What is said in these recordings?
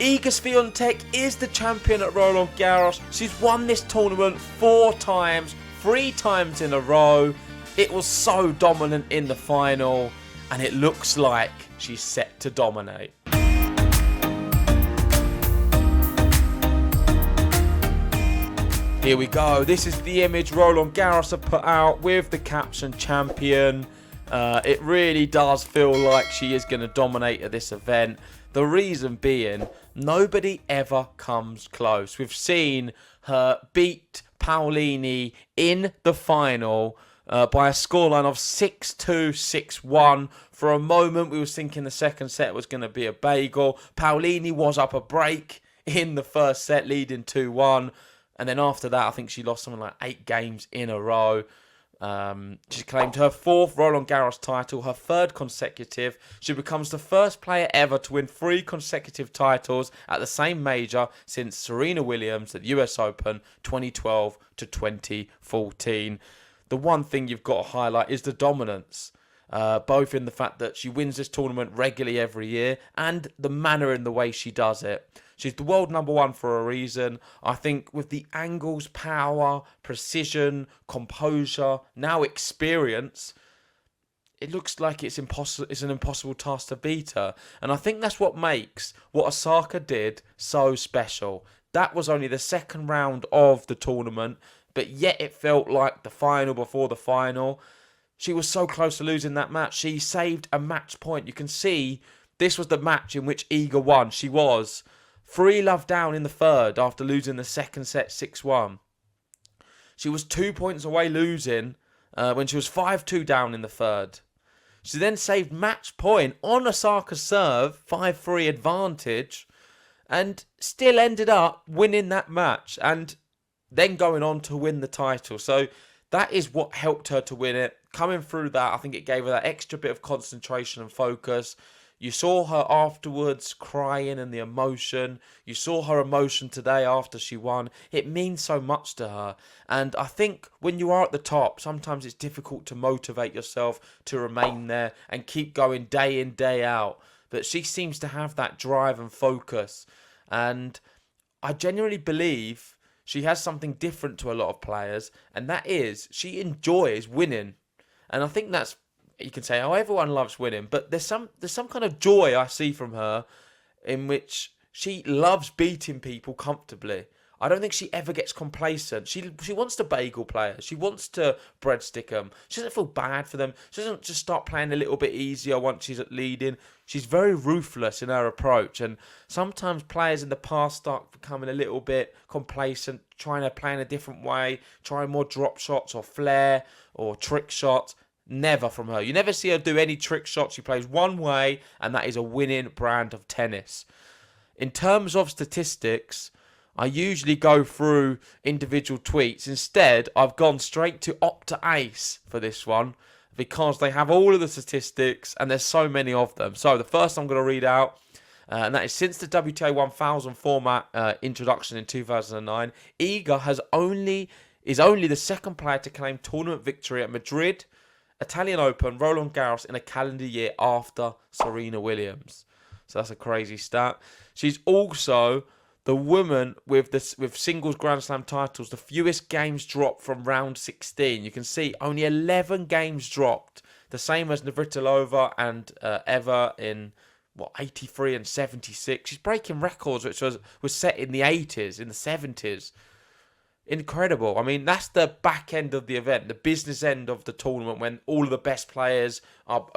Iga Swiatek is the champion at Roland Garros. She's won this tournament 4 times, 3 times in a row. It was so dominant in the final, and it looks like she's set to dominate. Here we go. This is the image Roland Garros have put out with the caption champion. It really does feel like she is going to dominate at this event. The reason being, nobody ever comes close. We've seen her beat Paolini in the final by a scoreline of 6-2, 6-1. For a moment, we were thinking the second set was going to be a bagel. Paolini was up a break in the first set, leading 2-1. And then after that, I think she lost something like 8 games in a row. She claimed her 4th Roland Garros title, her 3rd consecutive. She becomes the first player ever to win 3 consecutive titles at the same major since Serena Williams at the US Open 2012 to 2014. The one thing you've got to highlight is the dominance, both in the fact that she wins this tournament regularly every year and the manner in the way she does it. She's the world number 1 for a reason. I think with the angles, power, precision, composure, now experience, it looks like it's an impossible task to beat her. And I think that's what makes what Osaka did so special. That was only the second round of the tournament, but yet it felt like the final before the final. She was so close to losing that match. She saved a match point. You can see this was the match in which Iga won. She was 3-love down in the third after losing the second set 6-1. She was 2 points away losing when she was 5-2 down in the third. She then saved match point on Osaka's serve, 5-3 advantage, and still ended up winning that match and then going on to win the title. So that is what helped her to win it. Coming through that, I think it gave her that extra bit of concentration and focus. You saw her afterwards crying and the emotion. You saw her emotion today after she won. It means so much to her. And I think when you are at the top, sometimes it's difficult to motivate yourself to remain there and keep going day in, day out. But she seems to have that drive and focus. And I genuinely believe she has something different to a lot of players. And that is, she enjoys winning. And I think that's, you can say, oh, everyone loves winning, but there's some kind of joy I see from her in which she loves beating people comfortably. I don't think she ever gets complacent. She wants to bagel players. She wants to breadstick them. She doesn't feel bad for them. She doesn't just start playing a little bit easier once she's leading. She's very ruthless in her approach. And sometimes players in the past start becoming a little bit complacent, trying to play in a different way, trying more drop shots or flair or trick shots. Never from her. You never see her do any trick shots. She plays one way, and that is a winning brand of tennis. In terms of statistics, I usually go through individual tweets. Instead, I've gone straight to Opta Ace for this one because they have all of the statistics, and there's so many of them. So the first I'm going to read out, and that is since the WTA 1000 format introduction in 2009, Iga is only the second player to claim tournament victory at Madrid, Italian Open, Roland Garros in a calendar year after Serena Williams. So that's a crazy stat. She's also the woman with singles Grand Slam titles, the fewest games dropped from round 16. You can see only 11 games dropped, the same as Navratilova and Eva in 83 and 76. She's breaking records which was set in the 80s, in the 70s. Incredible. I mean, that's the back end of the event, the business end of the tournament when all of the best players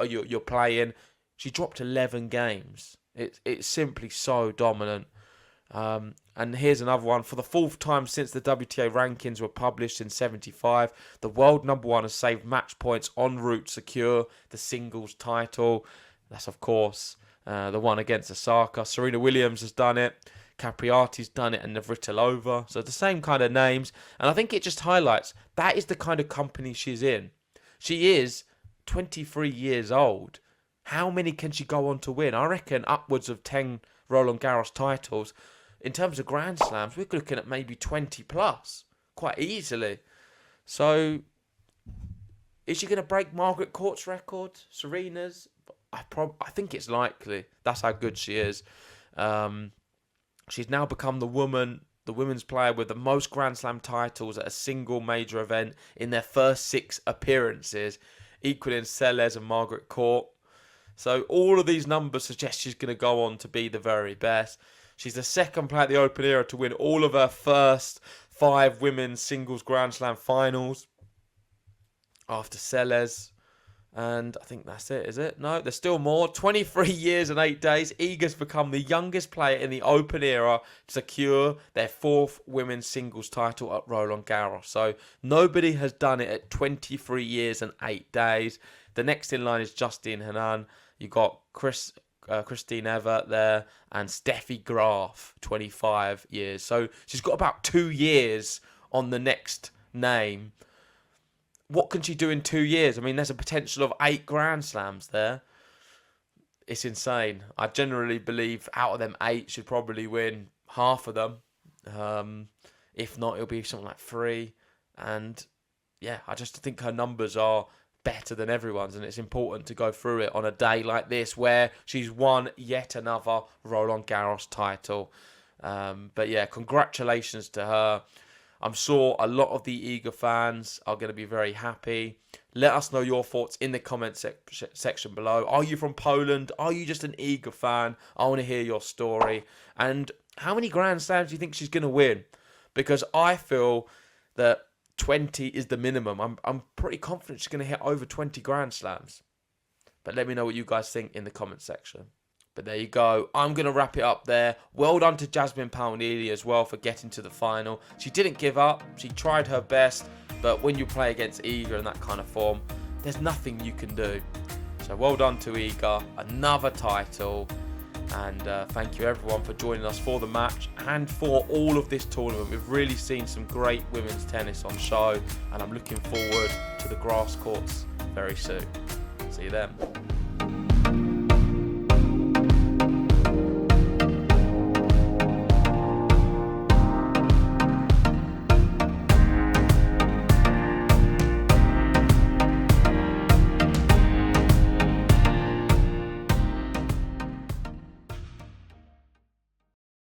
you're playing. She dropped 11 games. It's simply so dominant. And here's another one. For the 4th time since the WTA rankings were published in 75, the world number 1 has saved match points en route to secure the singles title. That's, of course, the one against Osaka. Serena Williams has done it. Capriati's done it, and Navratilova. So the same kind of names. And I think it just highlights that is the kind of company she's in. She is 23 years old. How many can she go on to win? I reckon upwards of 10 Roland Garros titles. In terms of Grand Slams, we're looking at maybe 20 plus, quite easily. So, is she going to break Margaret Court's record? Serena's? I think it's likely. That's how good she is. She's now become the women's player with the most Grand Slam titles at a single major event in their first 6 appearances, equaling Seles and Margaret Court. So all of these numbers suggest she's going to go on to be the very best. She's the second player at the Open era to win all of her first 5 women's singles Grand Slam finals after Seles. And I think that's it, is it? No, there's still more. 23 years and 8 days. Iga's become the youngest player in the Open era to secure their 4th women's singles title at Roland Garros. So nobody has done it at 23 years and 8 days. The next in line is Justine Henin. You got Christine Evert there and Steffi Graf, 25 years. So she's got about 2 years on the next name. What can she do in 2 years? I mean, there's a potential of 8 Grand Slams there. It's insane. I generally believe out of them 8, she'd probably win half of them. If not, it'll be something like 3. And yeah, I just think her numbers are better than everyone's, and it's important to go through it on a day like this where she's won yet another Roland Garros title. But yeah, congratulations to her. I'm sure a lot of the Iga fans are going to be very happy. Let us know your thoughts in the comment section below. Are you from Poland? Are you just an Iga fan? I want to hear your story. And how many Grand Slams do you think she's going to win? Because I feel that 20 is the minimum. I'm pretty confident she's going to hit over 20 Grand Slams. But let me know what you guys think in the comment section. But there you go. I'm going to wrap it up there. Well done to Jasmine Paolini as well for getting to the final. She didn't give up. She tried her best. But when you play against Iga in that kind of form, there's nothing you can do. So well done to Iga. Another title. And thank you everyone for joining us for the match and for all of this tournament. We've really seen some great women's tennis on show. And I'm looking forward to the grass courts very soon. See you then.